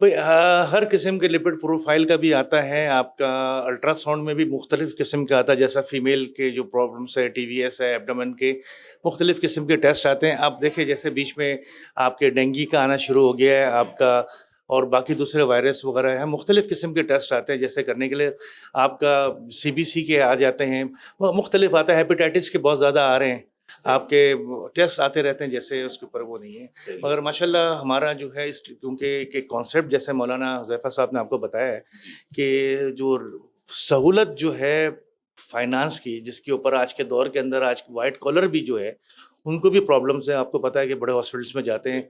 بھائی ہر قسم کے لپڈ پروفائل کا بھی آتا ہے، آپ کا الٹرا ساؤنڈ میں بھی مختلف قسم کا آتا ہے، جیسا فیمیل کے جو پرابلمس ہے، ٹی وی ایس ہے، ایبڈومن کے مختلف قسم کے ٹیسٹ آتے ہیں. آپ دیکھیں جیسے بیچ میں آپ کے ڈینگی کا آنا شروع ہو گیا ہے آپ کا، اور باقی دوسرے وائرس وغیرہ ہیں، مختلف قسم کے ٹیسٹ آتے ہیں جیسے کرنے کے لیے. آپ کا CBC کے آ جاتے ہیں، وہ مختلف آتا ہے، ہیپیٹائٹس کے بہت زیادہ آ رہے ہیں، آپ کے ٹیسٹ آتے رہتے ہیں، جیسے اس کے اوپر وہ نہیں ہے. مگر ماشاءاللہ ہمارا جو ہے کیونکہ ایک کانسیپٹ جیسے مولانا حذیفہ صاحب نے آپ کو بتایا ہے کہ جو سہولت جو ہے فائنانس کی، جس کے اوپر آج کے دور کے اندر آج وائٹ کالر بھی جو ہے ان کو بھی پرابلمس ہیں. آپ کو پتہ ہے کہ بڑے ہاسپٹلس میں جاتے ہیں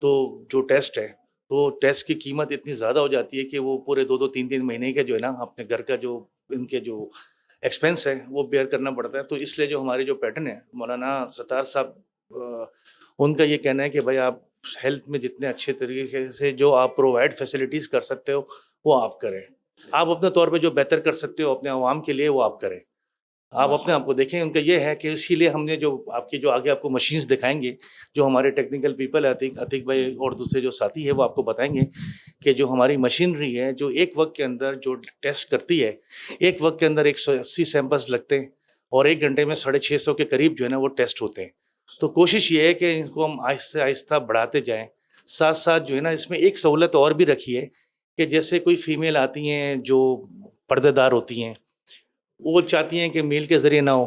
تو جو ٹیسٹ ہے تو ٹیسٹ کی قیمت اتنی زیادہ ہو جاتی ہے کہ وہ پورے 2-2 3-3 مہینے کے جو ہے نا اپنے گھر کا جو ان کے جو ایکسپینس ہے وہ بیئر کرنا پڑتا ہے. تو اس لیے جو ہمارے جو پیٹرن ہے مولانا ستار صاحب ان کا یہ کہنا ہے کہ بھائی آپ ہیلتھ میں جتنے اچھے طریقے سے جو آپ پرووائڈ فیسلٹیز کر سکتے ہو وہ آپ کریں. آپ اپنے طور پہ جو بہتر کر سکتے ہو اپنے عوام کے لیے وہ آپ کریں. آپ اپنے آپ کو دیکھیں. ان کا یہ ہے کہ اسی لیے ہم نے جو آپ کی جو آگے آپ کو مشینز دکھائیں گے، جو ہمارے ٹیکنیکل پیپل ہے عتیق بھائی اور دوسرے جو ساتھی ہے وہ آپ کو بتائیں گے کہ جو ہماری مشینری ہے جو ایک وقت کے اندر جو ٹیسٹ کرتی ہے، ایک وقت کے اندر 180 سیمپلز لگتے ہیں اور 1 گھنٹے میں 650 کے قریب جو ہے نا وہ ٹیسٹ ہوتے ہیں. تو کوشش یہ ہے کہ ان کو ہم آہستہ آہستہ بڑھاتے جائیں. ساتھ ساتھ جو ہے نا اس میں ایک سہولت اور بھی رکھی ہے کہ جیسے کوئی فیمیل آتی ہیں جو پردے دار ہوتی ہیں، وہ چاہتی ہیں کہ میل کے ذریعے نہ ہو،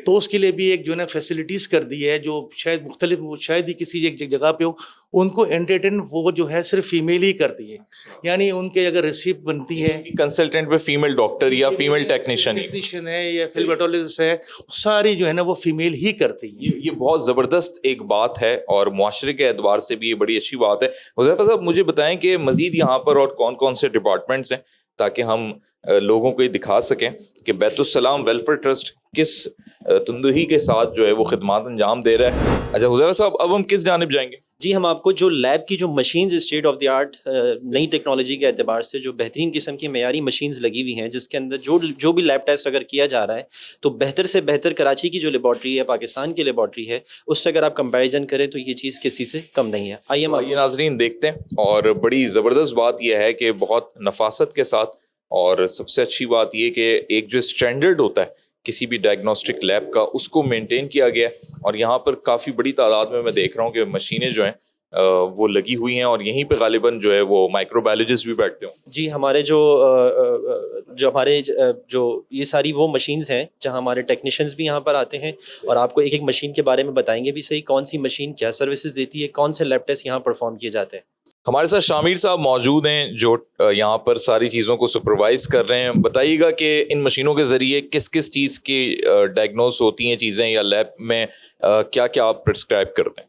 تو اس کے لیے بھی ایک جو ہے نا فیسلٹیز کر دی ہے جو شاید مختلف شاید ہی کسی ایک جگہ پہ ہو. ان کو انٹرٹین وہ جو ہے صرف فیمیل ہی کرتی ہے، یعنی ان کے اگر ریسیپٹ بنتی ہے کنسلٹنٹ پہ فیمیل ڈاکٹر یا فیمیل ٹیکنیشین ہے یا فلبیٹولوجسٹ ہے، ساری جو ہے نا وہ فیمیل ہی کرتی ہے. یہ بہت زبردست ایک بات ہے اور معاشرے کے اعتبار سے بھی یہ بڑی اچھی بات ہے. حذیفہ صاحب مجھے بتائیں کہ مزید یہاں پر اور کون کون سے ڈپارٹمنٹس ہیں تاکہ ہم لوگوں کو یہ دکھا سکیں کہ بیت السلام ویلفیئر ٹرسٹ کس تندہی کے ساتھ جو ہے وہ خدمات انجام دے رہا ہے. اچھا حذیفہ صاحب اب ہم کس جانب جائیں گے؟ جی ہم آپ کو جو لیب کی جو machines state of the art نئی ٹیکنالوجی کے اعتبار سے جو بہترین قسم کی معیاری مشینز لگی ہوئی ہیں، جس کے اندر جو بھی لیب ٹیسٹ اگر کیا جا رہا ہے تو بہتر سے بہتر کراچی کی جو لیبارٹری ہے، پاکستان کی لیبارٹری ہے، اس سے اگر آپ کمپیریزن کریں تو یہ چیز کسی سے کم نہیں ہے. آئیے ناظرین دیکھتے ہیں. اور بڑی زبردست بات یہ ہے کہ بہت نفاست کے ساتھ، اور سب سے اچھی بات یہ کہ ایک جو اسٹینڈرڈ ہوتا ہے کسی بھی ڈائگنوسٹک لیب کا اس کو مینٹین کیا گیا ہے. اور یہاں پر کافی بڑی تعداد میں دیکھ رہا ہوں کہ مشینیں جو ہیں وہ لگی ہوئی ہیں اور یہیں پہ غالباً جو ہے وہ مائکرو بایولوجسٹ بھی بیٹھتے ہوں. جی ہمارے جو ہمارے جو یہ ساری وہ مشینز ہیں جہاں ہمارے ٹیکنیشینز بھی یہاں پر آتے ہیں اور آپ کو ایک ایک مشین کے بارے میں بتائیں گے بھی صحیح کون سی مشین کیا سروسز دیتی ہے، کون سے لیب ٹیسٹ یہاں پرفارم کیے جاتے ہیں. ہمارے ساتھ شامیر صاحب موجود ہیں جو یہاں پر ساری چیزوں کو سپروائز کر رہے ہیں. بتائیے گا کہ ان مشینوں کے ذریعے کس کس چیز کی ڈائگنوز ہوتی ہیں چیزیں، یا لیب میں کیا کیا آپ پرسکرائب کرتے ہیں؟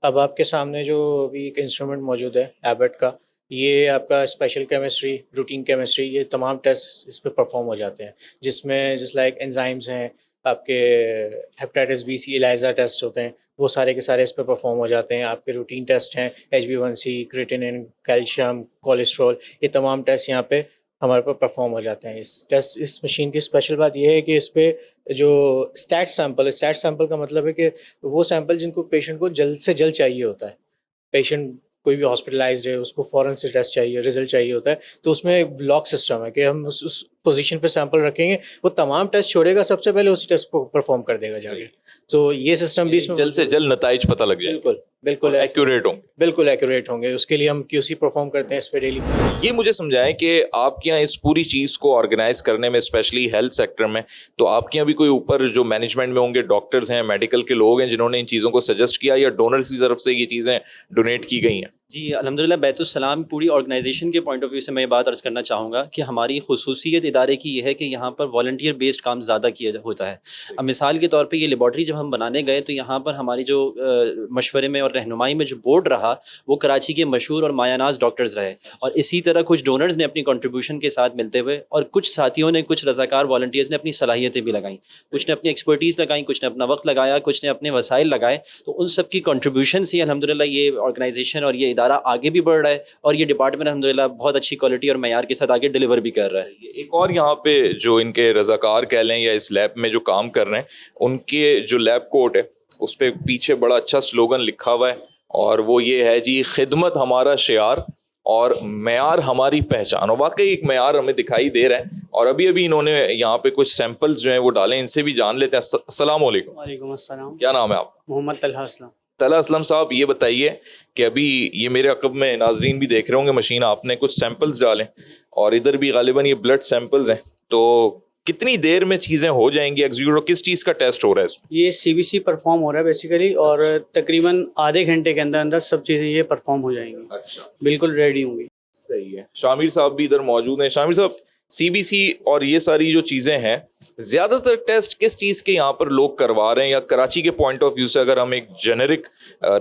اب آپ کے سامنے جو ابھی ایک انسٹرومنٹ موجود ہے ایبٹ کا، یہ آپ کا اسپیشل کیمسٹری، روٹین کیمسٹری، یہ تمام ٹیسٹ اس پہ پرفارم ہو جاتے ہیں، جس میں جس لائک انزائمز ہیں، آپ کے ہیپیٹائٹس بی سی ایلائزا ٹیسٹ ہوتے ہیں، وہ سارے کے سارے اس پہ پرفارم ہو جاتے ہیں. آپ کے روٹین ٹیسٹ ہیں HbA1c، کریٹینن، کیلشیم، کولیسٹرول، یہ تمام ٹیسٹ یہاں پہ ہمارے پہ پرفارم ہو جاتے ہیں. اس مشین کی اسپیشل بات یہ ہے کہ اس پہ جو اسٹیٹ سیمپل کا مطلب ہے کہ وہ سیمپل جن کو پیشنٹ کو جلد سے جلد چاہیے ہوتا ہے. پیشنٹ کوئی بھی ہاسپٹلائزڈ ہے، اس کو فوراً سے ٹیسٹ چاہیے، رزلٹ چاہیے ہوتا ہے، تو اس میں ایک لاک سسٹم ہے کہ ہم اس پوزیشن پہ سیمپل رکھیں گے، وہ تمام ٹیسٹ چھوڑے گا، سب سے پہلے اسی ٹیسٹ کو پرفارم کر دے گا جا کے. تو یہ سسٹم بھی اس میں جلد سے جلد نتائج پتہ لگ جائے. بالکل ایکوریٹ ہوں. بالکل ایکوریٹ ہوں گے. اس کے لیے ہم QC پرفارم کرتے ہیں اس پہ ڈیلی. یہ مجھے سمجھائیں کہ آپ کے یہاں اس پوری چیز کو آرگنائز کرنے میں، اسپیشلی ہیلتھ سیکٹر میں، تو آپ کے یہاں بھی کوئی اوپر جو مینجمنٹ میں ہوں گے، ڈاکٹرز ہیں، میڈیکل کے لوگ ہیں جنہوں نے ان چیزوں کو سجیسٹ کیا، یا ڈونرز کی طرف سے یہ چیزیں ڈونیٹ کی گئی ہیں؟ جی الحمدللہ بیت السلام پوری آرگنائزیشن کے پوائنٹ آف ویو سے میں یہ بات عرض کرنا چاہوں گا کہ ہماری خصوصیت ادارے کی یہ ہے کہ یہاں پر والنٹیئر بیسڈ کام زیادہ کیا ہوتا ہے. اب مثال کے طور پہ یہ لیبارٹری جب ہم بنانے گئے تو یہاں پر ہماری جو مشورے میں اور رہنمائی میں جو بورڈ رہا وہ کراچی کے مشہور اور مایہ ناز ڈاکٹرز رہے، اور اسی طرح کچھ ڈونرز نے اپنی کنٹریبیوشن کے ساتھ ملتے ہوئے، اور کچھ ساتھیوں نے، کچھ رضاکار والنٹیئرز نے اپنی صلاحیتیں بھی لگائیں، کچھ نے اپنی ایکسپرٹیز لگائیں، کچھ نے اپنا وقت لگایا، کچھ نے اپنے وسائل لگائے. تو ان سب کی کنٹریبیوشن سے الحمدللہ یہ آرگنائزیشن اور یہ ادارہ آگے بھی بڑھ رہا ہے، اور یہ ڈپارٹمنٹ الحمدللہ بہت اچھی کوالٹی اور معیار کے ساتھ آگے ڈلیور بھی کر رہا ہے. ایک اور یہاں پہ جو ان کے رضاکار کہہ لیں یا اس لیب میں جو کام کر رہے ہیں، ان کے جو لیب کوٹ ہے اس پہ پیچھے بڑا اچھا سلوگن لکھا ہوا ہے، اور وہ یہ ہے جی: خدمت ہمارا شعار، اور معیار ہماری پہچان، اور واقعی ایک معیار ہمیں دکھائی دے رہا ہے. اور ابھی انہوں نے یہاں پہ کچھ سیمپلز جو ہیں وہ ڈالیں، ان سے بھی جان لیتے ہیں. السلام علیکم. وعلیکم السلام. کیا نام ہے آپ؟ محمد طلحہ اسلم. طلحہ اسلم صاحب، یہ بتائیے کہ ابھی یہ میرے عقب میں ناظرین بھی دیکھ رہے ہوں گے مشین، آپ نے کچھ سیمپلز ڈالیں اور ادھر بھی غالباً یہ بلڈ سیمپلز ہیں، تو کتنی دیر میں چیزیں ہو جائیں گی ایگزیکیوٹ؟ کس چیز کا ٹیسٹ ہو رہا ہے اس میں؟ یہ سی بی سی پرفارم ہو رہا ہے بیسیکلی، اور تقریباً آدھے گھنٹے کے اندر سب چیزیں یہ پرفارم ہو جائیں گی. اچھا، بالکل ریڈی ہوں گی. صحیح ہے. شامر صاحب بھی ادھر موجود ہیں. شامر صاحب، سی بی سی اور یہ ساری جو چیزیں ہیں، زیادہ تر ٹیسٹ کس چیز کے یہاں پر لوگ کروا رہے ہیں، یا کراچی کے پوائنٹ آف ویو سے اگر ہم ایک جنرک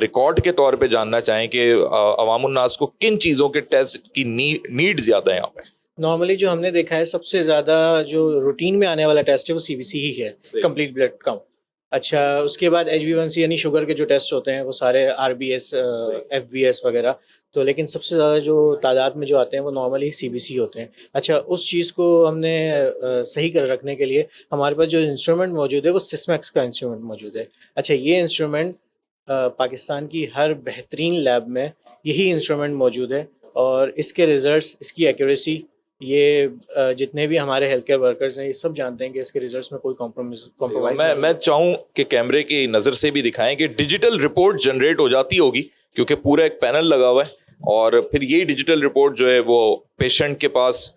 ریکارڈ کے طور پہ جاننا چاہیں کہ عوام الناس کو کن چیزوں کے ٹیسٹ کی نیڈ زیادہ ہے یہاں پہ؟ نارملی جو ہم نے دیکھا ہے سب سے زیادہ جو روٹین میں آنے والا ٹیسٹ ہے وہ سی بی سی ہی ہے، کمپلیٹ بلڈ کاؤنٹ. اچھا، اس کے بعد HbA1c یعنی شوگر کے جو ٹیسٹ ہوتے ہیں وہ سارے RBS FBS وغیرہ. تو لیکن سب سے زیادہ جو تعداد میں جو آتے ہیں وہ نارملی سی بی سی ہوتے ہیں. اچھا، اس چیز کو ہم نے صحیح کر رکھنے کے لیے ہمارے پاس جو انسٹرومنٹ موجود ہے وہ سسمیکس کا انسٹرومنٹ موجود ہے. اچھا، یہ انسٹرومنٹ پاکستان کی ہر بہترین لیب میں یہی انسٹرومنٹ موجود ہے، اور اس کے ریزلٹس، اس کی ایکوریسی، یہ جتنے بھی ہمارے ہیلتھ کیئر ورکرز ہیں یہ سب جانتے ہیں کہ اس کے ریزلٹس میں کوئی کمپرومائز میں چاہوں کہ کیمرے کی نظر سے بھی دکھائیں کہ ڈیجیٹل رپورٹ جنریٹ ہو جاتی ہوگی، کیونکہ پورا ایک پینل لگا ہوا ہے، اور پھر یہی ڈیجیٹل رپورٹ جو ہے وہ پیشنٹ کے پاس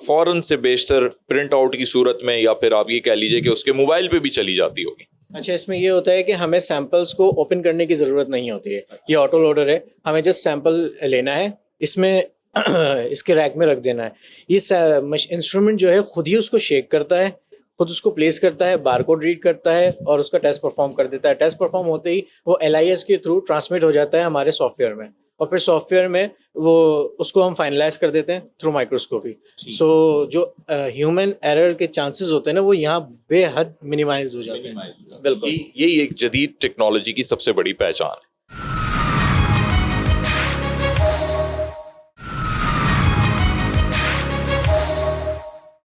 فوراً سے بیشتر پرنٹ آؤٹ کی صورت میں، یا پھر آپ یہ کہہ لیجیے کہ اس کے موبائل پہ بھی چلی جاتی ہوگی. اچھا، اس میں یہ ہوتا ہے کہ ہمیں سیمپلس کو اوپن کرنے کی ضرورت نہیں ہوتی ہے. یہ آٹو لوڈر ہے، ہمیں جسٹ سیمپل لینا ہے، اس میں اس کے ریک میں رکھ دینا ہے. یہ انسٹرومنٹ جو ہے خود ہی اس کو شیک کرتا ہے، خود اس کو پلیس کرتا ہے، بار کوڈ ریڈ کرتا ہے اور اس کا ٹیسٹ پرفارم کر دیتا ہے. ٹیسٹ پرفارم ہوتے ہی وہ LIS کے تھرو ٹرانسمٹ ہو جاتا ہے ہمارے سافٹ ویئر میں، اور پھر سافٹ ویئر میں وہ اس کو ہم فائنلائز کر دیتے ہیں تھرو مائکروسکوپی. سو جو ہیومن ایرر کے چانسز ہوتے ہیں نا وہ یہاں بے حد منیمائز ہو جاتے ہیں. بالکل، یہی ایک جدید ٹیکنالوجی کی سب سے بڑی پہچان ہے.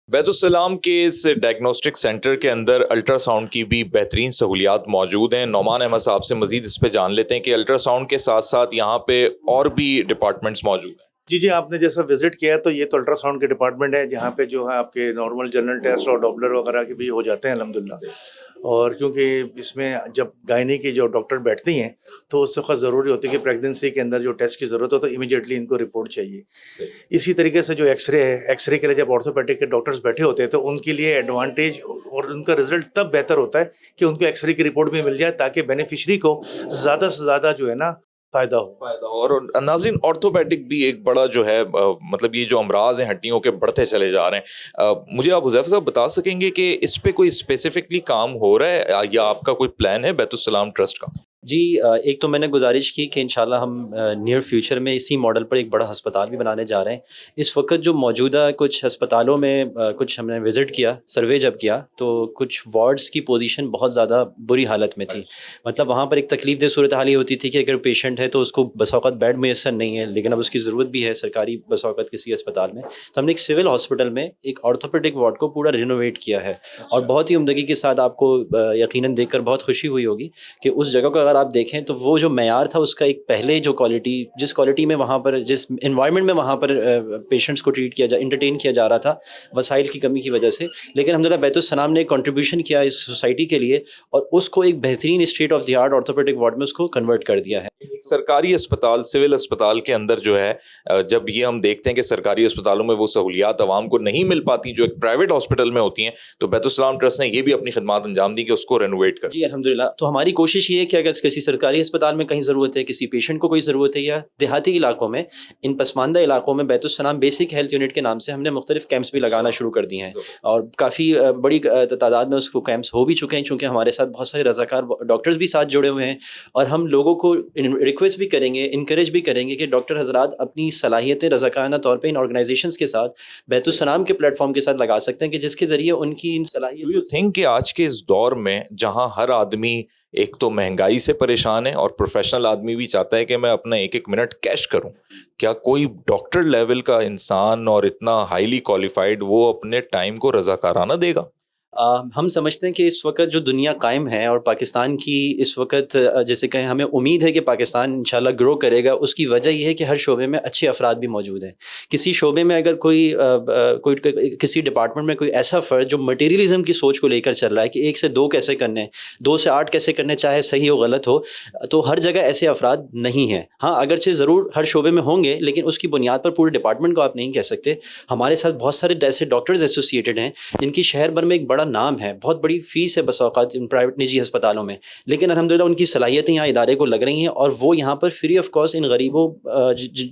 بیت السلام کے اس ڈائگنوسٹک سینٹر کے اندر الٹرا ساؤنڈ کی بھی بہترین سہولیات موجود ہیں. نعمان احمد صاحب سے مزید اس پہ جان لیتے ہیں کہ الٹرا ساؤنڈ کے ساتھ ساتھ یہاں پہ اور بھی ڈپارٹمنٹس موجود ہیں. جی، آپ نے جیسا وزٹ کیا تو یہ تو الٹرا ساؤنڈ کے ڈپارٹمنٹ ہے، جہاں پہ جو ہے آپ کے نارمل جنرل ٹیسٹ اور ڈاپلر وغیرہ کے بھی ہو جاتے ہیں الحمدللہ. اور کیونکہ اس میں جب گائنی کی جو ڈاکٹر بیٹھتی ہیں تو اس وقت ضروری ہوتی ہے کہ پریگننسی کے اندر جو ٹیسٹ کی ضرورت ہو تو امیڈیٹلی ان کو رپورٹ چاہیے. اسی طریقے سے جو ایکس رے ہے، ایکس رے کے لیے جب آرتھوپیڈک کے ڈاکٹرز بیٹھے ہوتے ہیں تو ان کے لیے ایڈوانٹیج اور ان کا رزلٹ تب بہتر ہوتا ہے کہ ان کو ایکس رے کی رپورٹ بھی مل جائے تاکہ بینیفیشری کو زیادہ سے زیادہ جو ہے نا فائدہ ہو. اور ناظرین، آرتھوپیڈک بھی ایک بڑا جو ہے مطلب یہ جو امراض ہیں ہڈیوں کے بڑھتے چلے جا رہے ہیں. مجھے آپ حذیفہ صاحب بتا سکیں گے کہ اس پہ کوئی اسپیسیفکلی کام ہو رہا ہے یا آپ کا کوئی پلان ہے بیت السلام ٹرسٹ کا؟ جی، ایک تو میں نے گزارش کی کہ انشاءاللہ ہم نیئر فیوچر میں اسی ماڈل پر ایک بڑا ہسپتال بھی بنانے جا رہے ہیں. اس وقت جو موجودہ کچھ ہسپتالوں میں کچھ ہم نے وزٹ کیا، سروے جب کیا تو کچھ وارڈز کی پوزیشن بہت زیادہ بری حالت میں تھی. مطلب وہاں پر ایک تکلیف دہ صورتحال یہ ہوتی تھی کہ اگر پیشنٹ ہے تو اس کو بس اوقات بیڈ میسر نہیں ہے، لیکن اب اس کی ضرورت بھی ہے سرکاری بس اوقات کسی اسپتال میں. تو ہم نے ایک سول ہاسپٹل میں ایک آرتھوپیڈک وارڈ کو پورا رینوویٹ کیا ہے، اور بہت ہی عمدگی کے ساتھ آپ کو یقیناً دیکھ کر بہت خوشی ہوئی ہوگی کہ اس جگہ کو اگر آپ دیکھیں تو وہ جو معیار تھا اس کا ایک پہلے جو کوالٹی، جس کوالٹی میں وہاں پر، جس انوائرمنٹ میں وہاں پر پیشنٹس کو ٹریٹ کیا انٹرٹین کیا جا رہا تھا وسائل کی کمی کی وجہ سے، لیکن الحمدللہ بیت السلام نے کنٹریبیوشن کیا اس سوسائٹی کے لیے اور اس کو ایک بہترین state of the art orthopaedic ward میں اس کو کنورٹ کر دیا ہے. سرکاری اسپتال، سول اسپتال کے اندر جو ہے جب یہ ہم دیکھتے ہیں کہ سرکاری اسپتالوں میں وہ سہولیات عوام کو نہیں مل پاتی جو ایک پرائیویٹ ہاسپٹل میں ہوتی ہیں، تو بیت السلام ٹرسٹ نے یہ بھی اپنی خدمات انجام دی کہ اس کو رینوویٹ کر. جی الحمدللہ. تو ہماری کوشش یہ ہے کہ اگر کسی سرکاری اسپتال میں کہیں ضرورت ہے، کسی پیشنٹ کو کوئی ضرورت ہے، یا دیہاتی علاقوں میں، ان پسماندہ علاقوں میں بیت السلام بیسک ہیلتھ یونٹ کے نام سے ہم نے مختلف کیمپس بھی لگانا شروع کر دیے ہیں، اور کافی بڑی تعداد میں اس کو کیمپس ہو بھی چکے ہیں، چونکہ ہمارے ساتھ بہت سارے رضاکار ڈاکٹرز بھی ساتھ جڑے ہوئے ہیں. اور ہم لوگوں کو ریکویسٹ بھی کریں گے، انکریج بھی کریں گے کہ ڈاکٹر حضرات اپنی صلاحیتیں رضاکارانہ طور پہ ان آرگنائزیشنز کے ساتھ، بیت السلام کے پلیٹ فارم کے ساتھ لگا سکتے ہیں، کہ جس کے ذریعے ان کی ان صلاحیت. ڈو یو تھنک کہ آج کے اس دور میں جہاں ہر آدمی ایک تو مہنگائی سے پریشان ہے اور پروفیشنل آدمی بھی چاہتا ہے کہ میں اپنا ایک ایک منٹ کیش کروں، کیا کوئی ڈاکٹر لیول کا انسان اور اتنا ہائیلی کوالیفائڈ وہ اپنے ٹائم کو رضاکارانہ دے گا؟ ہم سمجھتے ہیں کہ اس وقت جو دنیا قائم ہے اور پاکستان کی اس وقت جیسے کہیں ہمیں امید ہے کہ پاکستان انشاءاللہ گرو کرے گا، اس کی وجہ یہ ہے کہ ہر شعبے میں اچھے افراد بھی موجود ہیں. کسی شعبے میں اگر کوئی کسی ڈپارٹمنٹ میں کوئی ایسا فرد جو مٹیریلزم کی سوچ کو لے کر چل رہا ہے کہ 1 سے 2 کیسے کرنے، 2 سے 8 کیسے کرنے، چاہے صحیح ہو غلط ہو، تو ہر جگہ ایسے افراد نہیں ہیں. ہاں اگرچہ ضرور ہر شعبے میں ہوں گے، لیکن اس کی بنیاد پر پورے ڈپارٹمنٹ کو آپ نہیں کہہ سکتے. ہمارے ساتھ بہت سارے ایسے ڈاکٹرز ایسوسیٹڈ ہیں جن کی شہر بھر میں ایک بڑا نام ہے، بہت بڑی فیس ہے بس اوقات ان پرائیویٹ نجی ہسپتالوں میں، لیکن الحمدللہ ان کی صلاحیتیں یہاں ادارے کو لگ رہی ہیں اور وہ یہاں پر فری آف کاسٹ ان غریبوں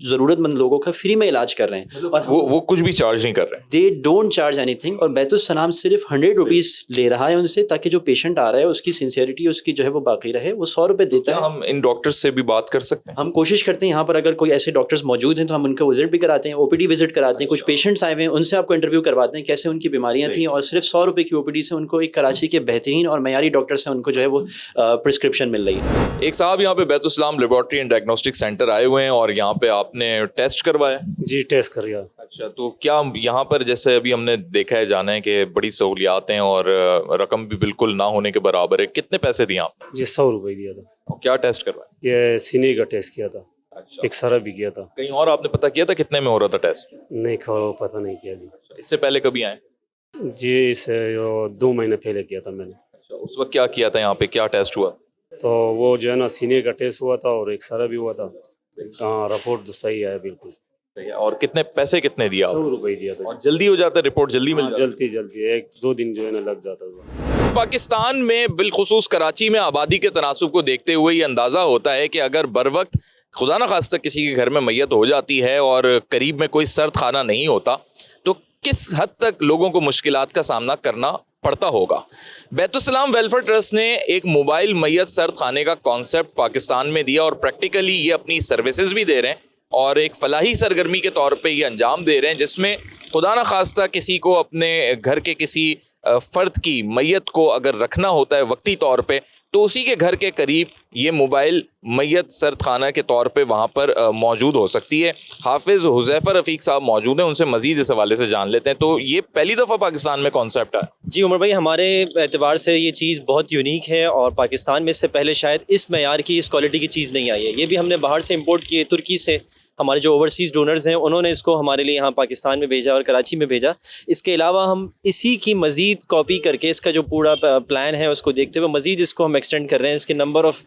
ضرورت مند لوگوں کا فری میں علاج کر رہے ہیں. اور وہ کچھ بھی چارج نہیں کر رہے. They don't charge any thing. اور بیت السلام صرف 100 روپیز لے رہا ہے ان سے، تاکہ جو پیشنٹ آ رہا ہے اس کی سنسیئرٹی اس کی جو ہے وہ باقی رہے. وہ 100 روپے دیتا ہے. ہم ان ڈاکٹر سے بھی بات کر سکتے ہیں؟ ہم کوشش کرتے ہیں یہاں پر اگر کوئی ایسے ڈاکٹرز موجود ہیں تو ہم ان کو وزٹ بھی کراتے ہیں، OPD وزٹ کراتے ہیں. کچھ پیشنٹس آئے ہوئے ہیں ان سے آپ کو انٹرویو کرواتے ہیں کیسے ان کی بیماریاں تھیں، اور صرف 100 روپے کی OPD سے ان کو ایک کراچی کے بہترین اور معیاری ڈاکٹر سے ان کو جو ہے وہ پرسکرپشن مل رہی ہے. ایک صاحب یہاں پہ بیت السلام لیبارٹری اینڈ ڈائگنوسٹک سینٹر آئے ہوئے ہیں اور یہاں پہ آپ نے ٹیسٹ کروایا؟ جی ٹیسٹ کر رہا. اچھا، تو کیا یہاں پر جیسے ابھی ہم نے دیکھا ہے، جانا ہے کہ بڑی سہولیات ہیں اور رقم بھی بالکل نہ ہونے کے برابر ہے، کتنے پیسے دیے آپ؟ جی 100 روپے دیا تھا. کیا ٹیسٹ کروایا؟ یہ سینے کا ٹیسٹ کیا تھا. ایکسرا بھی کیا تھا. کہیں اور آپ نے پتہ کیا تھا کتنے میں ہو رہا تھا ٹیسٹ؟ نہیں پتہ نہیں کیا جی. اس سے پہلے کبھی آئے؟ جی اس 2 مہینے پہلے کیا تھا میں نے. اس وقت کیا کیا تھا یہاں پہ، کیا ٹیسٹ ہوا؟ تو وہ جو ہے نا سینے کا ٹیسٹ ہوا تھا اور ایکسرا بھی ہوا تھا. ہاں رپورٹ تو صحیح ہے بالکل. اور کتنے پیسے کتنے دیا؟ 100 روپے دیا تھا. اور جلدی ہو جاتا ہے رپورٹ؟ جلدی مل جاتا ہے؟ جلدی 1-2 دن جو ہے نا لگ جاتا ہے. پاکستان میں بالخصوص کراچی میں آبادی کے تناسب کو دیکھتے ہوئے یہ اندازہ ہوتا ہے کہ اگر بروقت خدا نہ خواستہ کسی کے گھر میں میت ہو جاتی ہے اور قریب میں کوئی سرد خانہ نہیں ہوتا تو کس حد تک لوگوں کو مشکلات کا سامنا کرنا پڑتا ہوگا. بیت السلام ویلفیئر ٹرسٹ نے ایک موبائل میت سرد خانے کا کانسیپٹ پاکستان میں دیا اور پریکٹیکلی یہ اپنی سروسز بھی دے رہے ہیں اور ایک فلاحی سرگرمی کے طور پہ یہ انجام دے رہے ہیں، جس میں خدا نہ خواستہ کسی کو اپنے گھر کے کسی فرد کی میت کو اگر رکھنا ہوتا ہے وقتی طور پہ تو اسی کے گھر کے قریب یہ موبائل میت سرد خانہ کے طور پہ وہاں پر موجود ہو سکتی ہے. حافظ حذیفہ رفیق صاحب موجود ہیں، ان سے مزید اس حوالے سے جان لیتے ہیں. تو یہ پہلی دفعہ پاکستان میں کانسیپٹ ہے؟ جی عمر بھائی، ہمارے اعتبار سے یہ چیز بہت یونیک ہے اور پاکستان میں اس سے پہلے شاید اس معیار کی اس کوالٹی کی چیز نہیں آئی ہے. یہ بھی ہم نے باہر سے امپورٹ کی ہے، ترکی سے. ہمارے جو اوورسیز ڈونرز ہیں انہوں نے اس کو ہمارے لیے یہاں پاکستان میں بھیجا اور کراچی میں بھیجا. اس کے علاوہ ہم اسی کی مزید کاپی کر کے اس کا جو پورا پلان ہے اس کو دیکھتے ہوئے مزید اس کو ہم ایکسٹینڈ کر رہے ہیں. اس کے نمبر آف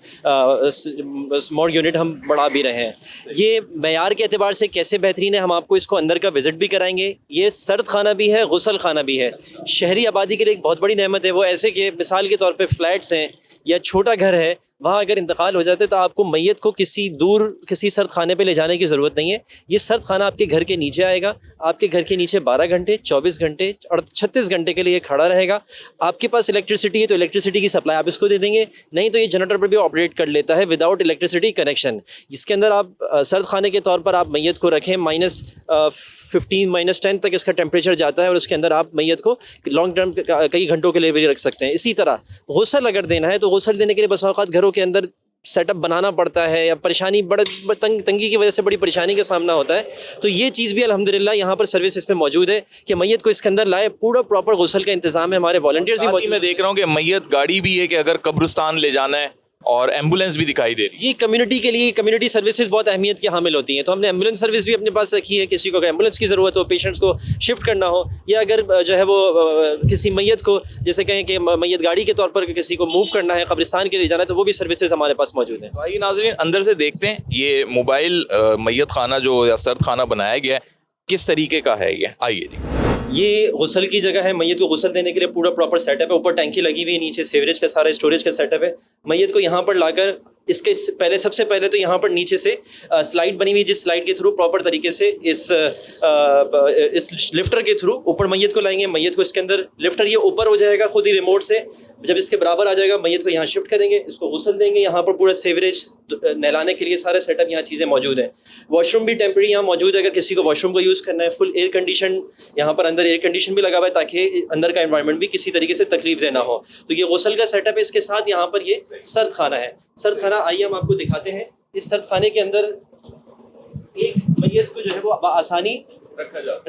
اسمال یونٹ ہم بڑھا بھی رہے ہیں. یہ معیار کے اعتبار سے کیسے بہترین ہے، ہم آپ کو اس کو اندر کا وزٹ بھی کرائیں گے. یہ سرد خانہ بھی ہے، غسل خانہ بھی ہے. شہری آبادی کے لیے ایک بہت بڑی نعمت ہے. وہ ایسے کہ مثال کے طور پہ فلیٹس ہیں یا چھوٹا گھر ہے، وہاں اگر انتقال ہو جاتا ہے تو آپ کو میت کو کسی سرد خانے پہ لے جانے کی ضرورت نہیں ہے. یہ سرد خانہ آپ کے گھر کے نیچے آئے گا. آپ کے گھر کے نیچے 12 گھنٹے 24 گھنٹے اور 36 گھنٹے کے لیے کھڑا رہے گا. آپ کے پاس الیکٹریسٹی ہے تو الیکٹریسٹی کی سپلائی آپ اس کو دے دیں گے، نہیں تو یہ جنریٹر پر بھی آپریٹ کر لیتا ہے وداؤٹ الیکٹریسٹی کنیکشن. جس کے اندر آپ سرد خانے کے طور پر آپ میت کو رکھیں -15 -10 تک اس کا ٹیمپریچر جاتا ہے اور اس کے اندر آپ میت کو لانگ ٹرم کئی گھنٹوں کے لیے بھی رکھ سکتے ہیں. اسی طرح غسل اگر دینا ہے تو غسل دینے کے لیے بس اوقات گھروں کے اندر سیٹ اپ بنانا پڑتا ہے یا پریشانی تنگی کی وجہ سے بڑی پریشانی کا سامنا ہوتا ہے. تو یہ چیز بھی الحمدللہ یہاں پر سروس اس میں موجود ہے کہ میت کو اس کے اندر لائے. پورا پراپر غسل کا انتظام ہے. ہمارے والنٹیئرز بھی موجود. میں دیکھ رہا ہوں کہ میت گاڑی بھی ہے کہ اگر قبرستان لے جانا ہے اور ایمبولینس بھی دکھائی دے رہی ہے. یہ کمیونٹی کے لیے کمیونٹی سروسز بہت اہمیت کی حامل ہوتی ہیں. تو ہم نے ایمبولینس سروس بھی اپنے پاس رکھی ہے. کسی کو اگر ایمبولینس کی ضرورت ہو، پیشنٹس کو شفٹ کرنا ہو، یا اگر جو ہے وہ کسی میت کو جیسے کہیں کہ میت گاڑی کے طور پر کسی کو موو کرنا ہے، قبرستان کے لیے جانا ہے، تو وہ بھی سروسز ہمارے پاس موجود ہیں. آئیے ناظرین اندر سے دیکھتے ہیں یہ موبائل میت خانہ جو یا سرد خانہ بنایا گیا ہے کس طریقے کا ہے. یہ آئیے جی. یہ غسل کی جگہ ہے. میت کو غسل دینے کے لیے پورا پراپر سیٹ اپ ہے. اوپر ٹینکی لگی ہوئی ہے، نیچے سیوریج کا سارا اسٹوریج کا سیٹ اپ ہے. میت کو یہاں پر لا کر اس کے پہلے سب سے پہلے تو یہاں پر نیچے سے سلائڈ بنی ہوئی، جس سلائڈ کے تھرو پراپر طریقے سے اس لفٹر کے تھرو اوپر میت کو لائیں گے. میت کو اس کے اندر لفٹر یہ اوپر ہو جائے گا خود ہی ریموٹ سے. جب اس کے برابر آ جائے گا میت کو یہاں شفٹ کریں گے، اس کو غسل دیں گے. یہاں پر پورا سیوریج نہلانے کے لیے سارے سیٹ اپ یہاں چیزیں موجود ہیں. واش روم بھی ٹیمپرری یہاں موجود ہے اگر کسی کو واش روم کو یوز کرنا ہے. فل ایئر کنڈیشن یہاں پر اندر ایئر کنڈیشن بھی لگا ہوا ہے تاکہ اندر کا انوائرمنٹ بھی کسی طریقے سے تکلیف دہ نہ ہو. تو یہ غسل کا سیٹ اپ ہے. اس کے ساتھ یہاں پر یہ سرد خانہ ہے. سرد خانہ آئیے ہم آپ کو دکھاتے ہیں. اس سرد خانے کے اندر ایک میت کو جو ہے وہ بآسانی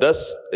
10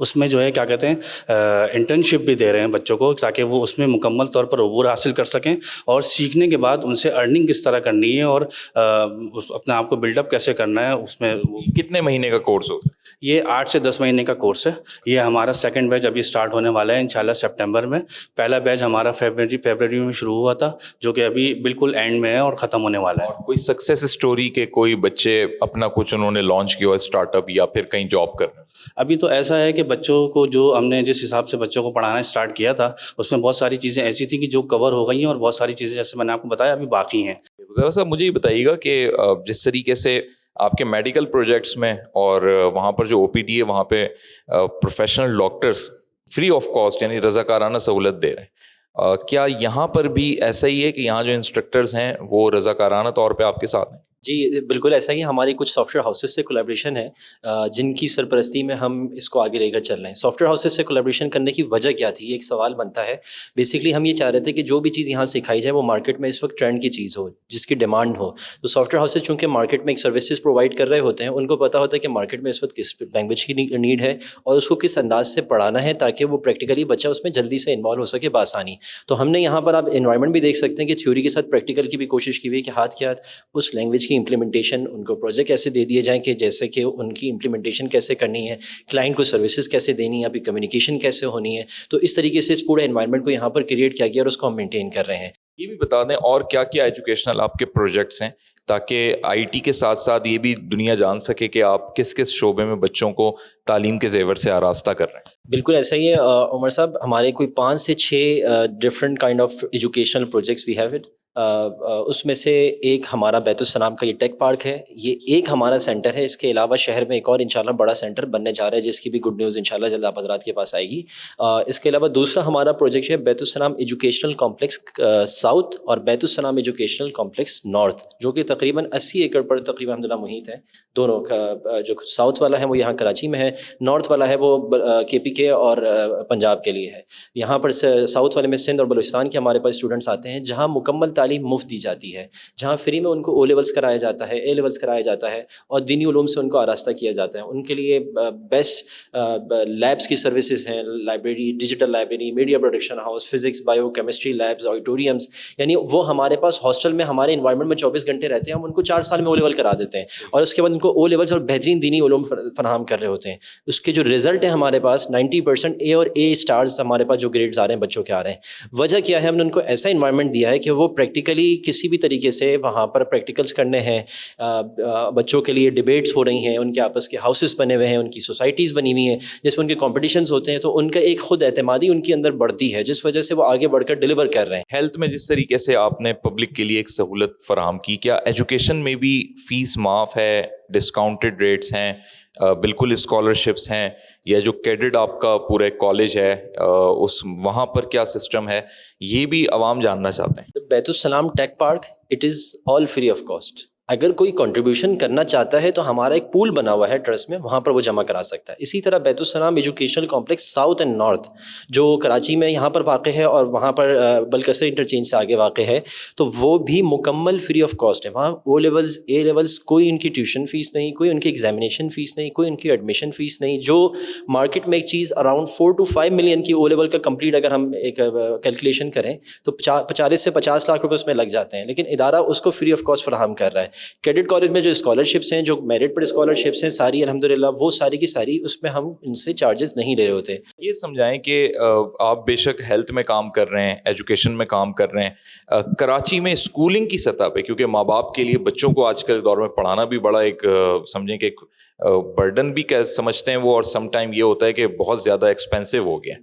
اس میں جو ہے کیا کہتے ہیں انٹرنشپ بھی دے رہے ہیں بچوں کو تاکہ وہ اس میں مکمل طور پر عبور حاصل کر سکیں اور سیکھنے کے بعد ان سے ارننگ کس طرح کرنی ہے اور اپنے آپ کو بلڈ اپ کیسے کرنا ہے اس میں. کتنے مہینے کا کورس ہوگا؟ یہ 8 سے 10 مہینے کا کورس ہے. یہ ہمارا سیکنڈ بیچ ابھی اسٹارٹ ہونے والا ہے انشاءاللہ سپٹمبر میں. پہلا بیچ ہمارا فیبرری میں شروع ہوا تھا جو کہ ابھی بالکل اینڈ میں ہے اور ختم ہونے والا ہے. کوئی سکسیس اسٹوری کے کوئی بچے اپنا کچھ انہوں نے لانچ کیا اسٹارٹ اپ یا پھر کہیں جاب کر رہے ہیں؟ ابھی تو ایسا ہے کہ بچوں کو جو ہم نے جس حساب سے بچوں کو پڑھانا اسٹارٹ کیا تھا اس میں بہت ساری چیزیں ایسی تھیں کہ جو کور ہو گئی ہیں اور بہت ساری چیزیں جیسے میں نے آپ کو بتایا ابھی باقی ہیں. ذرا صاحب مجھے یہ بتائیے گا کہ جس طریقے سے آپ کے میڈیکل پروجیکٹس میں اور وہاں پر جو او پی ڈی ہے وہاں پہ professional doctors free of cost یعنی رضاکارانہ سہولت دے رہے ہیں، کیا یہاں پر بھی ایسا ہی ہے کہ یہاں جو انسٹرکٹرز ہیں وہ رضاکارانہ طور پہ آپ کے ساتھ ہیں؟ جی بالکل ایسا ہی. ہماری کچھ سافٹ ویئر ہاؤسز سے کولیبریشن ہے جن کی سرپرستی میں ہم اس کو آگے لے کر چل رہے ہیں. سافٹ ویئر ہاؤسز سے کولیبریشن کرنے کی وجہ کیا تھی؟ ایک سوال بنتا ہے. بیسکلی ہم یہ چاہ رہے تھے کہ جو بھی چیز یہاں سکھائی جائے وہ مارکیٹ میں اس وقت ٹرینڈ کی چیز ہو، جس کی ڈیمانڈ ہو. تو سافٹ ویئر ہاؤسز چونکہ مارکیٹ میں ایک سروسز پرووائڈ کر رہے ہوتے ہیں، ان کو پتہ ہوتا ہے کہ مارکیٹ میں اس وقت کس لینگویج کی نیڈ ہے اور اس کو کس انداز سے پڑھانا ہے تاکہ وہ پریکٹیکلی بچہ اس میں جلدی سے انوالو ہو سکے بآسانی. تو ہم نے یہاں پر آپ انوائرمنٹ بھی دیکھ سکتے ہیں کہ تھیوری کے ساتھ پریکٹیکل کی بھی کوشش کی ہوئی کہ ہاتھ کے ہاتھ اس لینگویج کی امپلیمنٹیشن، ان کو پروجیکٹ ایسے دے دیے جائیں کہ جیسے کہ ان کی امپلیمنٹیشن کیسے کرنی ہے، کلائنٹ کو سروسز کیسے دینی ہے، ابھی کمیونیکیشن کیسے ہونی ہے. تو اس طریقے سے اس پورے انوائرمنٹ کو یہاں پر کریٹ کیا گیا اور اس کو ہم مینٹین کر رہے ہیں. یہ بھی بتا دیں اور کیا کیا ایجوکیشنل آپ کے پروجیکٹس ہیں تاکہ آئی ٹی کے ساتھ ساتھ یہ بھی دنیا جان سکے کہ آپ کس کس شعبے میں بچوں کو تعلیم کے زیور سے آراستہ کر رہے ہیں. بالکل ایسا ہی ہے عمر صاحب. ہمارے کوئی 5 سے 6 different kind of educational projects we have it. اس میں سے ایک ہمارا بیت السلام کا یہ ٹیک پارک ہے، یہ ایک ہمارا سینٹر ہے. اس کے علاوہ شہر میں ایک اور انشاءاللہ بڑا سینٹر بننے جا رہا ہے جس کی بھی گڈ نیوز انشاءاللہ جلد آپ حضرات کے پاس آئے گی. اس کے علاوہ دوسرا ہمارا پروجیکٹ ہے بیت السلام ایجوکیشنل کمپلیکس ساؤتھ اور بیت السلام ایجوکیشنل کمپلیکس نارتھ، جو کہ تقریباً 80 ایکڑ پر تقریباً الحمدللہ محیط ہے. دونوں کا جو ساؤتھ والا ہے وہ یہاں کراچی میں ہے، نارتھ والا ہے وہ کے پی کے اور پنجاب کے لیے ہے. یہاں پر ساؤتھ والے میں سندھ اور بلوچستان کے ہمارے پاس اسٹوڈنٹس آتے ہیں جہاں مکمل تعلیم مفت دی جاتی ہے، جہاں فری میں ان کو او لیولس کرایا جاتا ہے، اے لیولس کرایا جاتا ہے اور دینی علوم سے ان کو آراستہ کیا جاتا ہے. ان کے لیے بیسٹ لیبس کی سروسز ہیں، library, digital library, media production house, physics, bio chemistry labs, auditoriums. یعنی وہ ہمارے پاس ہاسٹل میں ہمارے انوائرمنٹ میں 24 گھنٹے رہتے ہیں. ہم ان کو 4 سال میں او لیول کرا دیتے ہیں اور اس کے بعد ان کو او لیولس اور بہترین دینی علوم فراہم کر رہے ہوتے ہیں. اس کے جو رزلٹ ہے ہمارے پاس 90% اے اور اے اسٹارز ہمارے پاس جو گریڈز آ رہے ہیں بچوں کے آ رہے ہیں. وجہ کیا ہے؟ ہم نے ان کو ایسا انوائرمنٹ دیا ہے کہ وہ پریکٹیکلی کسی بھی طریقے سے وہاں پر پریکٹیکلس کرنے ہیں. بچوں کے لیے ڈبیٹس ہو رہی ہیں، ان کے آپس کے ہاؤسز بنے ہوئے ہیں، ان کی سوسائٹیز بنی ہوئی ہیں جس میں ان کے کمپٹیشنز ہوتے ہیں. تو ان کا ایک خود اعتمادی ان کے اندر بڑھتی ہے جس وجہ سے وہ آگے بڑھ کر ڈیلیور کر رہے ہیں. ہیلتھ میں جس طریقے سے آپ نے پبلک کے لیے ایک سہولت فراہم کی، کیا ایجوکیشن میں بھی فیس معاف ہے، ڈسکاؤنٹڈ ریٹس ہیں، بالکل اسکالرشپس ہیں، یا جو کیڈٹ آپ کا پورے کالج ہے اس وہاں پر کیا سسٹم ہے؟ یہ بھی عوام جاننا چاہتے ہیں. Baitussalam tech park it is all free of cost. اگر کوئی کنٹریبیوشن کرنا چاہتا ہے تو ہمارا ایک پول بنا ہوا ہے ٹرسٹ میں، وہاں پر وہ جمع کرا سکتا ہے. اسی طرح بیت السلام educational complex south and north جو کراچی میں یہاں پر واقع ہے اور وہاں پر بلکسر انٹرچینج سے آگے واقع ہے، تو وہ بھی مکمل فری آف کاسٹ ہے. وہاں او لیولز، اے لیولز، کوئی ان کی ٹیوشن فیس نہیں، کوئی ان کی ایگزامینیشن فیس نہیں، کوئی ان کی ایڈمیشن فیس نہیں. جو مارکیٹ میں ایک چیز اراؤنڈ 4 to 5 ملین کی او لیول کا کمپلیٹ اگر ہم ایک کیلکولیشن کریں تو 40 سے 50 لاکھ روپے اس میں لگ جاتے ہیں، لیکن ادارہ اس کو فری آف کاسٹ فراہم کر رہا ہے. کیڈٹ کالج میں جو اسکالرشپس ہیں، جو میرٹ پر اسکالرشپس ہیں ساری الحمدللہ، وہ ساری کی ساری اس میں ہم ان سے چارجز نہیں لے رہے ہوتے. یہ سمجھائیں کہ آپ بے شک ہیلتھ میں کام کر رہے ہیں، ایجوکیشن میں کام کر رہے ہیں، کراچی میں اسکولنگ کی سطح پہ، کیونکہ ماں باپ کے لیے بچوں کو آج کل دور میں پڑھانا بھی بڑا ایک سمجھیں کہ ایک برڈن بھی سمجھتے ہیں وہ، اور سم ٹائم یہ ہوتا ہے کہ بہت زیادہ ایکسپینسو ہو گیا.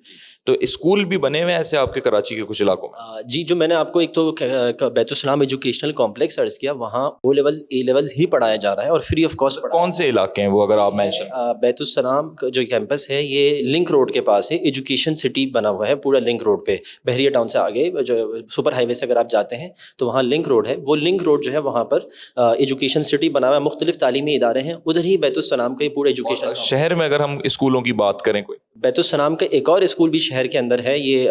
تو اسکول بھی بنے ہوئے ہیں ایسے آپ کے کراچی کے کچھ علاقوں میں؟ جی، جو میں نے آپ کو ایک تو بیت السلام ایجوکیشنل کمپلیکس عرض کیا، وہاں او لیولز، اے لیولز ہی پڑھایا جا رہا ہے اور فری آف کاسٹ. کون سے علاقے ہیں وہ اگر آپ مینشن؟ بیت السلام کا جو کیمپس ہے یہ لنک روڈ کے پاس ہے، ایجوکیشن سٹی بنا ہوا ہے پورا لنک روڈ پہ. بحریہ ٹاؤن سے آگے جو سپر ہائی وے سے اگر آپ جاتے ہیں تو وہاں لنک روڈ ہے. وہ لنک روڈ جو ہے وہاں پر ایجوکیشن سٹی بنا ہوا ہے، مختلف تعلیمی ادارے ہیں، ادھر ہی بیت السلام کا یہ پورا ایجوکیشن. شہر میں اگر ہم اسکولوں کی بات کریں، کوئی بیت السلام کا ایک اور اسکول بھی شہر کے اندر ہے، یہ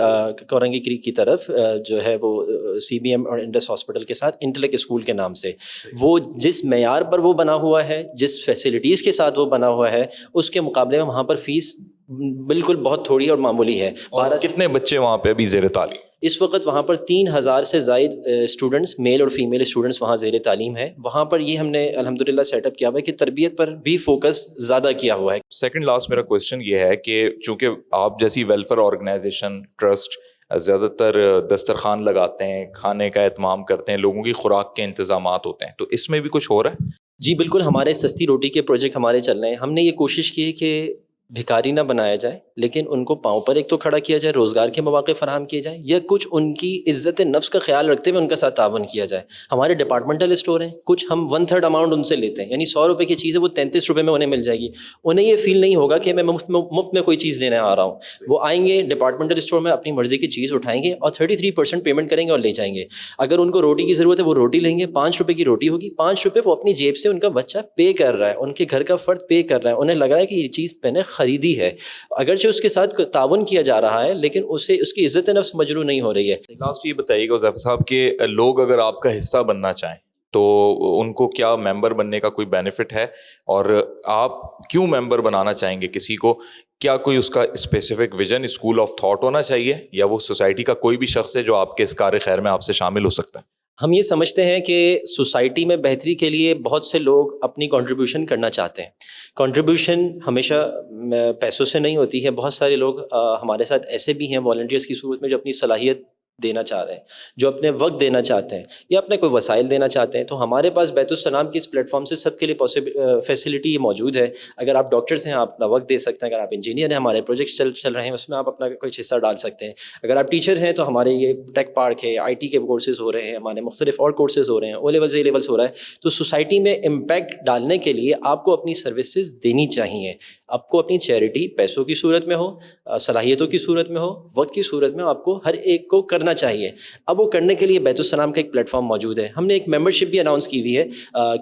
کورنگی کریک کی طرف جو ہے وہ سی بی ایم اور انڈس ہاسپٹل کے ساتھ انٹلیکٹ اسکول کے نام سے. وہ جس معیار پر وہ بنا ہوا ہے، جس فیسلٹیز کے ساتھ وہ بنا ہوا ہے، اس کے مقابلے میں وہاں پر فیس بالکل بہت تھوڑی اور معمولی ہے. اور کتنے بچے وہاں پہ ابھی زیر تعلیم؟ اس وقت وہاں پر 3000 سے زائد اسٹوڈنٹس میل اور فیمیل اسٹوڈنٹس وہاں زیر تعلیم ہے. وہاں پر یہ ہم نے الحمدللہ سیٹ اپ کیا ہوا ہے کہ تربیت پر بھی فوکس زیادہ کیا ہوا ہے. سیکنڈ لاسٹ میرا کوشچن یہ ہے کہ چونکہ آپ جیسی ویلفیئر آرگنائزیشن ٹرسٹ زیادہ تر دسترخوان لگاتے ہیں, کھانے کا اہتمام کرتے ہیں, لوگوں کی خوراک کے انتظامات ہوتے ہیں, تو اس میں بھی کچھ ہو رہا ہے؟ جی بالکل, ہمارے سستی روٹی کے پروجیکٹ ہمارے چل رہے ہیں. ہم نے یہ کوشش کی ہے کہ بھکاری نہ بنایا جائے, لیکن ان کو پاؤں پر ایک تو کھڑا کیا جائے, روزگار کے مواقع فراہم کیے جائیں, یا کچھ ان کی عزت نفس کا خیال رکھتے ہوئے ان کا ساتھ تعاون کیا جائے. ہمارے ڈپارٹمنٹل اسٹور ہیں, کچھ ہم 1/3 اماؤنٹ ان سے لیتے ہیں, یعنی 100 روپے کی چیز ہے وہ 33 روپے میں انہیں مل جائے گی. انہیں یہ فیل نہیں ہوگا کہ میں مفت میں کوئی چیز لینے آ رہا ہوں. وہ آئیں گے ڈپارٹمنٹل اسٹور میں, اپنی مرضی کی چیز اٹھائیں گے اور 33% پیمنٹ کریں گے اور لے جائیں گے. اگر ان کو روٹی کی ضرورت ہے وہ روٹی لیں گے, 5 روپے کی روٹی ہوگی, 5 روپے وہ اپنی جیب سے ان کا بچہ پے کر رہا ہے, ان کے گھر کا فرد پے کر رہا ہے, انہیں لگ رہا ہے کہ یہ چیز میں نے خریدی ہے. اگرچہ اس کے ساتھ تعاون کیا جا رہا ہے لیکن اسے اس کی عزت نفس مجروح نہیں ہو رہی ہے. لاسٹ یہ بتائیے گا حذیفہ صاحب کہ لوگ اگر آپ کا حصہ بننا چاہیں تو ان کو کیا ممبر بننے کا کوئی بینیفٹ ہے, اور آپ کیوں ممبر بنانا چاہیں گے کسی کو؟ کیا کوئی اس کا specific vision, school of thought ہونا چاہیے, یا وہ سوسائٹی کا کوئی بھی شخص ہے جو آپ کے اس کار خیر میں آپ سے شامل ہو سکتا ہے؟ ہم یہ سمجھتے ہیں کہ سوسائٹی میں بہتری کے لیے بہت سے لوگ اپنی کنٹریبیوشن کرنا چاہتے ہیں. کنٹریبیوشن ہمیشہ پیسوں سے نہیں ہوتی ہے. بہت سارے لوگ ہمارے ساتھ ایسے بھی ہیں والنٹیئرس کی صورت میں جو اپنی صلاحیت دینا چاہ رہے ہیں, جو اپنے وقت دینا چاہتے ہیں, یا اپنے کوئی وسائل دینا چاہتے ہیں. تو ہمارے پاس بیت السلام کی اس پلیٹ فارم سے سب کے لیے فیسلٹی موجود ہے. اگر آپ ڈاکٹرس ہیں آپ اپنا وقت دے سکتے ہیں, اگر آپ انجینئر ہیں ہمارے پروجیکٹس چل رہے ہیں اس میں آپ اپنا کچھ حصہ ڈال سکتے ہیں, اگر آپ ٹیچر ہیں تو ہمارے یہ ٹیک پارک ہے, IT کے کورسز ہو رہے ہیں, ہمارے مختلف اور کورسز ہو رہے ہیں, O-levels A-levels ہو رہا ہے. تو سوسائٹی میں امپیکٹ ڈالنے کے لیے آپ کو اپنی سروسز دینی چاہیے. آپ کو اپنی چیریٹی پیسوں کی صورت میں ہو, صلاحیتوں کی صورت میں ہو, وقت کی صورت میں, آپ کو ہر ایک کو کرنا چاہیے. اب وہ کرنے کے لیے بیت السلام کا ایک پلیٹ فارم موجود ہے. ہم نے ایک ممبرشپ بھی اناؤنس کی ہوئی ہے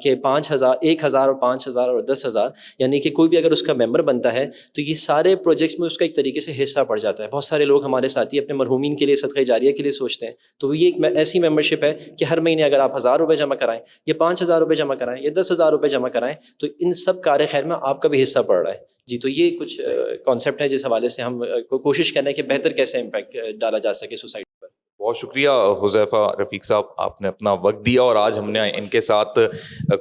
کہ 5000 1000 اور 5000 اور 10000, یعنی کہ کوئی بھی اگر اس کا ممبر بنتا ہے تو یہ سارے پروجیکٹس میں اس کا ایک طریقے سے حصہ پڑ جاتا ہے. بہت سارے لوگ ہمارے ساتھی اپنے مرحومین کے لیے صدقہ جاریہ کے لیے سوچتے ہیں, تو یہ ایک ایسی ممبرشپ ہے کہ ہر مہینے اگر آپ 1000 روپے جمع کرائیں, یا 5000 روپے جمع کرائیں, یا 10000 روپے جمع کرائیں, تو ان سب کار خیر میں آپ کا بھی حصہ پڑ رہا ہے. جی تو یہ کچھ کانسیپٹ ہے جس حوالے سے ہم کوشش کرنا ہے کہ بہتر کیسے امپیکٹ ڈالا جا سکے سوسائٹی پر. بہت شکریہ حذیفہ رفیق صاحب, آپ نے اپنا وقت دیا اور آج ہم نے ان کے ساتھ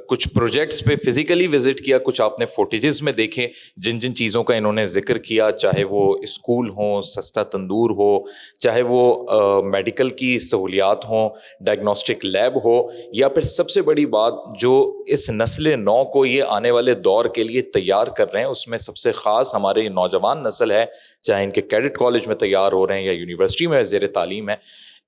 کچھ پروجیکٹس پہ فزیکلی وزٹ کیا, کچھ آپ نے فوٹیجز میں دیکھے جن جن چیزوں کا انہوں نے ذکر کیا, چاہے وہ اسکول ہوں, سستا تندور ہو, چاہے وہ میڈیکل کی سہولیات ہوں, ڈائگنوسٹک لیب ہو, یا پھر سب سے بڑی بات جو اس نسل نو کو یہ آنے والے دور کے لیے تیار کر رہے ہیں, اس میں سب سے خاص ہمارے نوجوان نسل ہے, چاہے ان کے کیڈٹ کالج میں تیار ہو رہے ہیں یا یونیورسٹی میں زیر تعلیم ہے.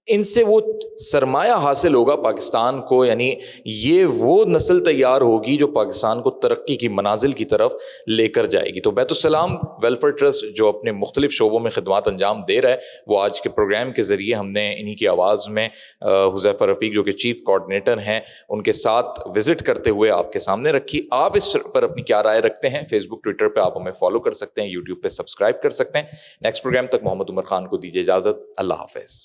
ان سے وہ سرمایہ حاصل ہوگا پاکستان کو, یعنی یہ وہ نسل تیار ہوگی جو پاکستان کو ترقی کی منازل کی طرف لے کر جائے گی. تو بیت السلام ویلفیئر ٹرسٹ جو اپنے مختلف شعبوں میں خدمات انجام دے رہا ہے, وہ آج کے پروگرام کے ذریعے ہم نے انہی کی آواز میں حذیفہ رفیق جو کہ چیف کوآرڈینیٹر ہیں ان کے ساتھ وزٹ کرتے ہوئے آپ کے سامنے رکھی. آپ اس پر اپنی کیا رائے رکھتے ہیں؟ فیس بک ٹویٹر پہ آپ ہمیں فالو کر سکتے ہیں, یوٹیوب پہ سبسکرائب کر سکتے ہیں. نیکسٹ پروگرام تک محمد عمر خان کو دیجیے اجازت. اللہ حافظ.